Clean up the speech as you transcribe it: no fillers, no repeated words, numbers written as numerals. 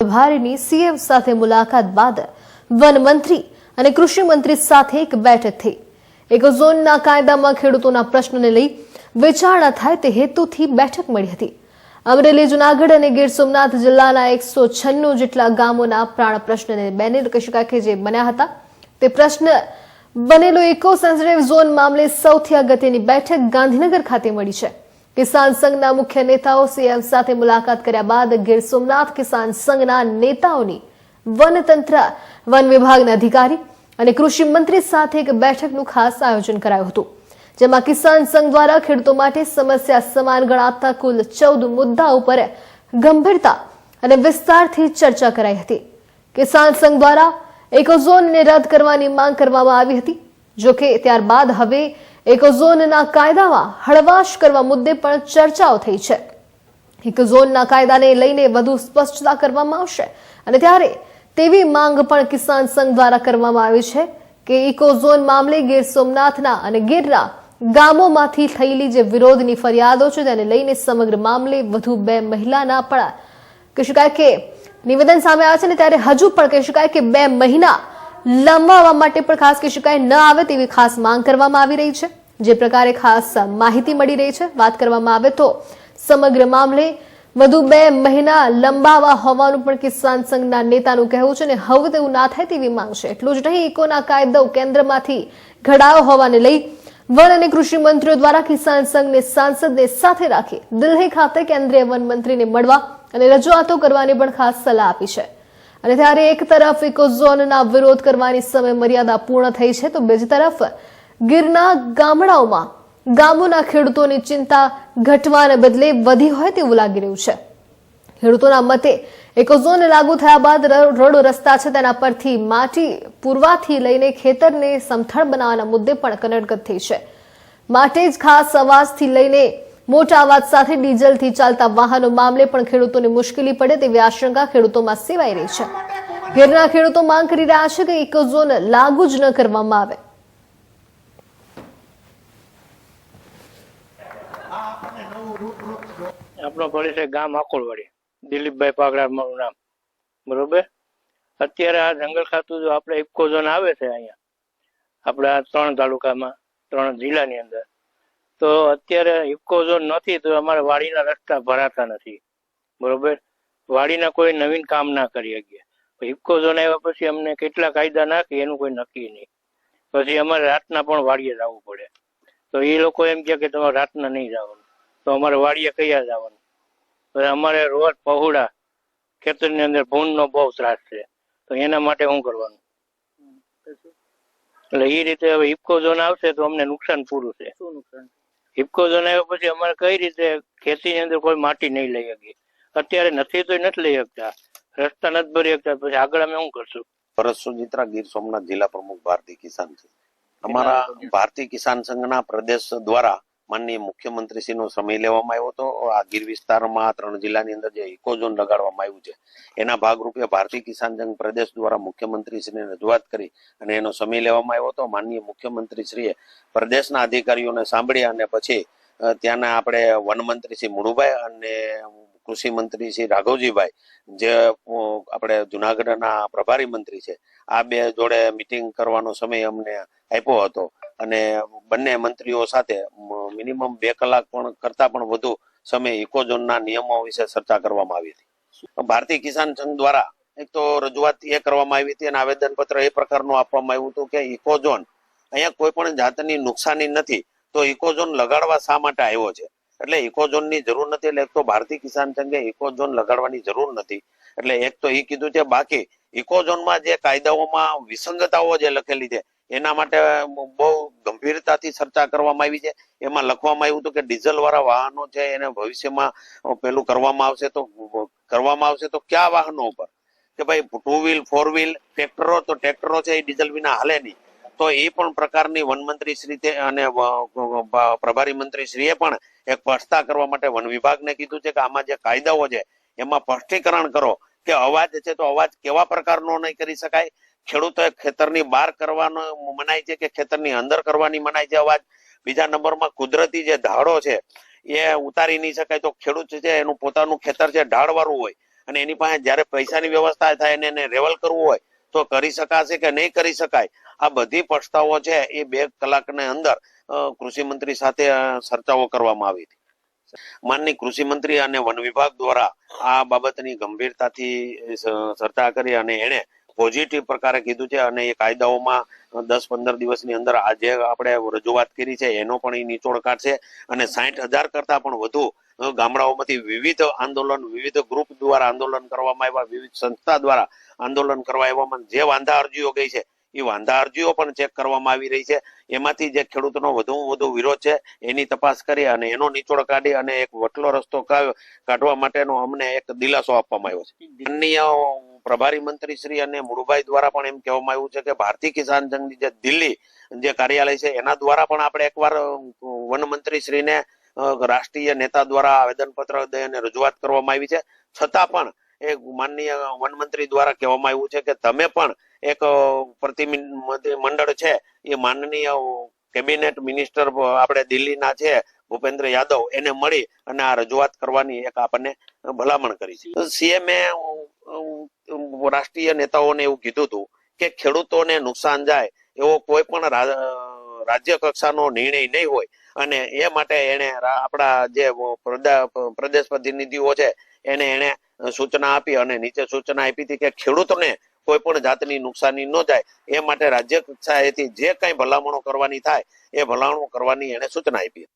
પ્રભારીની CM સાથે મુલાકાત બાદ વન મંત્રી અને કૃષિ મંત્રી સાથે એક બેઠક થઈ। ઇકોઝોનના કાયદામાં ખેડૂતોના પ્રશ્નને લઈ વિચારણા થાય તે હેતુથી બેઠક મળી હતી। અમરેલી, જૂનાગઢ અને ગીર સોમનાથ જિલ્લાના 196 જેટલા ગામોના પ્રાણ પ્રશ્નને બેને કહી શકાય કે જે બન્યા હતા તે પ્રશ્ન બનેલો ઇકો સેન્સિટિવ ઝોન મામલે સૌથી અગત્યની બેઠક ગાંધીનગર ખાતે મળી છે। કિસાન સંઘના મુખ્ય નેતાઓ સીએમ સાથે મુલાકાત કર્યા બાદ ગીર સોમનાથ કિસાન સંઘના નેતાઓની વનતંત્ર, વન વિભાગના અધિકારી અને કૃષિ મંત્રી સાથે એક બેઠકનું ખાસ આયોજન કરાયું હતું, જેમાં કિસાન સંઘ દ્વારા ખેડૂતો માટે સમસ્યા સમાન ગણાતા કુલ 14 મુદ્દા ઉપર ગંભીરતા અને વિસ્તારથી ચર્ચા કરાઈ હતી। કિસાન સંઘ દ્વારા ઇકોઝોનને રદ કરવાની માંગ કરવામાં આવી હતી। જોકે ત્યારબાદ હવે ઇકોઝોનના કાયદામાં હળવાશ કરવા મુદ્દે પણ ચર્ચાઓ થઈ છે। ઇકોઝોનના કાયદાને લઈને વધુ સ્પષ્ટતા કરવામાં આવશે અને ત્યારે તેવી માંગ પણ કિસાન સંઘ દ્વારા કરવામાં આવી છે કે ઇકોઝોન મામલે ગીર સોમનાથના અને ગીરના ગામોમાંથી થયેલી જે વિરોધની ફરિયાદો છે તેને લઈને સમગ્ર મામલે વધુ 2 મહિનાના પણ કહી શકાય કે નિવેદન સામે આવ્યા છે ને ત્યારે હજુ પણ કહી શકાય કે 2 મહિના લંબાવવા માટે પણ ખાસ કહી શકાય ન આવે તેવી ખાસ માંગ કરવામાં આવી રહી છે। જે પ્રકારે ખાસ માહિતી મળી રહી છે, વાત કરવામાં આવે તો સમગ્ર મામલે વધુ 2 મહિના લંબાવવા હોવાનું પણ કિસાન સંઘના નેતાનું કહેવું છે અને હવે તેવું ના થાય તેવી માંગ છે। એટલું જ નહીં, ઇકોના કાયદો કેન્દ્રમાંથી ઘડાયો હોવાને લઈ વન અને કૃષિ મંત્રીઓ દ્વારા કિસાન સંઘને સાંસદને સાથે રાખી દિલ્હી ખાતે કેન્દ્રીય વન મંત્રીને મળવા અને રજૂઆતો કરવાની પણ ખાસ સલાહ આપી છે। અને ત્યારે એક તરફ ઇકોઝોનના વિરોધ કરવાની સમય મર્યાદા પૂર્ણ થઈ છે તો બીજી તરફ ગીરના ગામડાઓમાં ગામોના ખેડૂતોની ચિંતા ઘટવાને બદલે વધી હોય તેવું લાગી રહ્યું છે। ખેડૂતોના મતે ઇકોઝોન લાગુ થયા બાદ રોડ રસ્તા છે તેના પરથી માટી પૂરવાથી લઈને ખેતરને સમથળ બનાવવાના મુદ્દે પણ કનડગત થઈ છે। માટે જ ખાસ અવાજથી લઈને મોટા અવાજ સાથે ડીઝલથી ચાલતા વાહનો મામલે પણ ખેડૂતોને મુશ્કેલી પડે તેવી આશંકા ખેડૂતોમાં સેવાઈ રહી છે। ગીરના ખેડૂતો માંગ કરી રહ્યા છે કે ઇકોઝોન લાગુ જ ન કરવામાં આવે। આપણો પરિચય ગામ આકોળવાડી, દિલીપભાઈ પાગડા મારું નામ, બરોબર। અત્યારે આ જંગલ ખાતું જો આપણે ઇકોઝોન આવે છે અહીંયા આપણા 3 તાલુકામાં 3 જિલ્લાની અંદર, તો અત્યારે ઇકોઝોન નથી તો અમારે વાડીના રસ્તા ભરાતા નથી, બરોબર। વાડીના કોઈ નવીન કામ ના કરી શકીએ। ઇકોઝોન આવ્યા પછી અમને કેટલા કાયદા નાખી એનું કોઈ નક્કી નહીં, પછી અમારે રાતના પણ વાડીએ જવું પડે। તો એ લોકો એમ કહે કે તમારે રાતના નહીં જવાનું, તો અમારે વાડીએ કયા જવાનું? અમારે રોજ પહોળા ખેતરની અંદર ભૂંડનો બહુ ત્રાસ છે, તો એના માટે શું કરવાનું? એટલે એ રીતે હવે ઇકોઝોન આવશે તો અમને નુકસાન પૂરું છે। ઇકોઝોન આવ્યા પછી અમારે કઈ રીતે ખેતીની અંદર કોઈ માટી નહીં લઈ શકીએ? અત્યારે નથી તો નથી લઈ શકતા, રસ્તા નથી ભરી શકતા, પછી આગળ અમે શું કરશું? ભરત સુજિત્રા, ગીર સોમનાથ જિલ્લા પ્રમુખ, ભારતીય કિસાન સંઘ। અમારા ભારતીય કિસાન સંઘના પ્રદેશ દ્વારા માનનીય મુખ્યમંત્રીશ્રીનો સમય લેવામાં આવ્યો હતો। આ ગીર વિસ્તારમાં 3 જિલ્લાની અંદર જે ઇકોઝોન લગાડવામાં આવ્યું છે એના ભાગરૂપે ભારતીય કિસાન સંઘ પ્રદેશ દ્વારા મુખ્યમંત્રીશ્રીને રજૂઆત કરી અને એનો સમય લેવામાં આવ્યો હતો। માનનીય મુખ્યમંત્રીશ્રીએ પ્રદેશના અધિકારીઓને સાંભળી અને પછી ત્યાંના આપણે વનમંત્રી શ્રી મુળુભાઈ અને કૃષિ મંત્રી શ્રી રાઘવજીભાઈ, જે આપણે જુનાગઢના પ્રભારી મંત્રી છે, આ 2 જોડે મિટિંગ કરવાનો સમય અમને આપ્યો હતો અને બંને મંત્રીઓ સાથે મિનિમમ 2 કલાક પણ કરતા પણ વધુ સમય ઇકોઝોનના નિયમો વિશે ચર્ચા કરવામાં આવી હતી। ભારતીય કિસાન સંઘ દ્વારા એક તો રજૂઆત એ કરવામાં આવી હતી અને આવેદનપત્ર એ પ્રકારનું આપવામાં આવ્યું હતું કે ઇકોઝોન અહીંયા કોઈ પણ જાતની નુકસાની નથી, તો ઇકોઝોન લગાડવા શા માટે આવ્યો છે? એટલે ઇકોઝોનની જરૂર નથી, એટલે એક તો ભારતીય કિસાન સંઘે ઇકોઝોન લગાડવાની જરૂર નથી, એટલે એક તો એ કીધું છે। બાકી ઇકોઝોનમાં જે કાયદાઓમાં વિસંગતાઓ જે લખેલી છે એના માટે બહુ ગંભીરતાથી ચર્ચા કરવામાં આવી છે। એમાં લખવામાં આવ્યું હતું કે ડીઝલ વાળા વાહનો છે એને ભવિષ્યમાં પેલું કરવામાં આવશે તો કયા વાહનો ઉપર? કે ભાઈ 2 વ્હીલ 4 વ્હીલ ટ્રેક્ટરો, તો ટ્રેક્ટરો છે એ ડીઝલ વિના હાલે નહીં, તો એ પણ પ્રકારની વનમંત્રી શ્રી અને પ્રભારી મંત્રી શ્રીએ પણ એક સ્પષ્ટતા કરવા માટે વન વિભાગને કીધું છે કે આમાં જે કાયદાઓ છે એમાં સ્પષ્ટીકરણ કરો કે અવાજ છે તો અવાજ કેવા પ્રકારનો નહીં કરી શકાય। ખેડૂતોએ ખેતરની બહાર કરવાનો મનાય છે કે ખેતરની અંદર કરવાની મનાય છે અવાજ? બીજા નંબરમાં કુદરતી જે ઢાળો છે એ ઉતારી નહીં શકાય, તો ખેડૂત છે એનું પોતાનું ખેતર છે ઢાળ વાળું હોય અને એની પાસે જયારે પૈસાની વ્યવસ્થા થાય અને એને રેવલ કરવું હોય તો કરી શકાશે કે નહીં કરી શકાય, આ બધી પ્રસ્તાવો છે એ 2 કલાકની અંદર કૃષિ મંત્રી સાથે ચર્ચાઓ કરવામાં આવી હતી. માનનીય કૃષિ મંત્રી અને વન વિભાગ દ્વારા આ બાબતની ગંભીરતાથી ચર્ચા કરી અને એને પોઝિટિવ પ્રકારે કીધું છે અને એ કાયદાઓમાં 10-15 દિવસની અંદર આજે આપણે રજૂઆત કરી છે એનો પણ એ નિચોડ કાઢશે અને 60,000 કરતા પણ વધુ ગામડાઓમાંથી વિવિધ આંદોલન, વિવિધ ગ્રુપ દ્વારા આંદોલન કરવામાં આવ્યા, વિવિધ સંસ્થા દ્વારા આંદોલન કરવા આવ્યામાં જે વાંધા અરજીઓ ગઈ છે એ વાંધા અરજીઓ પણ ચેક કરવામાં આવી રહી છે. એમાંથી જે ખેડૂતોનો વધુમાં વધુ વિરોધ છે એની તપાસ કરી અને એનો નિચોડ કાઢી અને એક વટલો રસ્તો કાઢવા માટેનો અમને એક દિલાસો આપવામાં આવ્યો છે. માનનીય પ્રભારી મંત્રી શ્રી અને મુળુભાઈ દ્વારા પણ એમ કહેવામાં આવ્યું છે કે ભારતીય કિસાન સંઘની જે દિલ્હી જે કાર્યાલય છે એના દ્વારા પણ આપણે એકવાર વન મંત્રી શ્રીને રાષ્ટ્રીય નેતા દ્વારા આવેદનપત્ર દઈ અને રજૂઆત કરવામાં આવી છે. છતાં પણ એક માનનીય વન મંત્રી દ્વારા કહેવામાં આવ્યું છે કે તમે પણ એક પ્રતિનિધિ મંડળ છે એ માનનીય કેબિનેટ મિનિસ્ટર આપણે દિલ્હીના છે ભૂપેન્દ્ર યાદવ એને મળી અને આ રજૂઆત કરવાની એક આપણને ભલામણ કરી છે. સીએમએ રાષ્ટ્રીય નેતાઓને એવું કીધું હતું કે ખેડૂતોને નુકસાન જાય એવો કોઈ પણ રાજ્ય કક્ષાનો નિર્ણય નહીં હોય અને એ માટે એને આપણા જે પ્રદેશ પ્રતિનિધિઓ છે એને સૂચના આપી અને નીચે સૂચના આપી હતી કે ખેડૂતોને કોઈ પણ જાતની નુકસાની ન જાય એ માટે રાજ્ય કક્ષાએથી જે કઈ ભલામણો કરવાની થાય એ ભલામણો કરવાની એને સૂચના આપી.